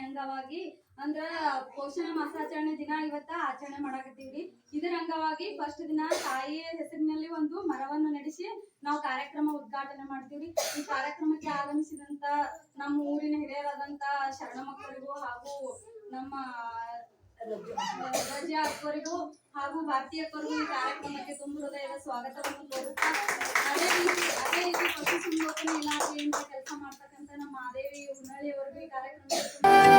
ಅಂಗವಾಗಿ ಅಂದ್ರ ಪೋಷಣ ಮಾಸಾಚರಣೆ ದಿನ ಇವತ್ತ ಆಚರಣೆ ಮಾಡಾಕತ್ತೀವ್ರಿ. ಇದರ ಅಂಗವಾಗಿ ಫಸ್ಟ್ ದಿನ ತಾಯಿಯ ಹೆಸರಿನಲ್ಲಿ ಒಂದು ಮರವನ್ನು ನಡೆಸಿ ನಾವು ಕಾರ್ಯಕ್ರಮ ಉದ್ಘಾಟನೆ ಮಾಡ್ತೀವ್ರಿ. ಈ ಕಾರ್ಯಕ್ರಮಕ್ಕೆ ಆಗಮಿಸಿದಂತ ನಮ್ಮ ಊರಿನ ಹಿರಿಯರಾದಂತ ಶರಣಮಕ್ಕಳಿಗೂ ಹಾಗೂ ನಮ್ಮ ರಜಾ ಅಕ್ಕವರಿಗೂ ಹಾಗೂ ಭಾರತೀಯ ಅಕ್ಕವರಿಗೂ ಈ ಕಾರ್ಯಕ್ರಮಕ್ಕೆ ತುಂಬ ಹೃದಯದ ಸ್ವಾಗತವನ್ನು ಕೋರುತ್ತಾ, ಅದೇ ರೀತಿ ಪಶು ಸಂಗೋಪನೆ ಇಲಾಖೆಯಿಂದ ಕೆಲಸ ಮಾಡ್ತಕ್ಕಂಥ ನಮ್ಮ ಮಾದೇವಿ ಹುನ್ನಳ್ಳಿ ಅವರಿಗೂ ಈ ಕಾರ್ಯಕ್ರಮಕ್ಕೆ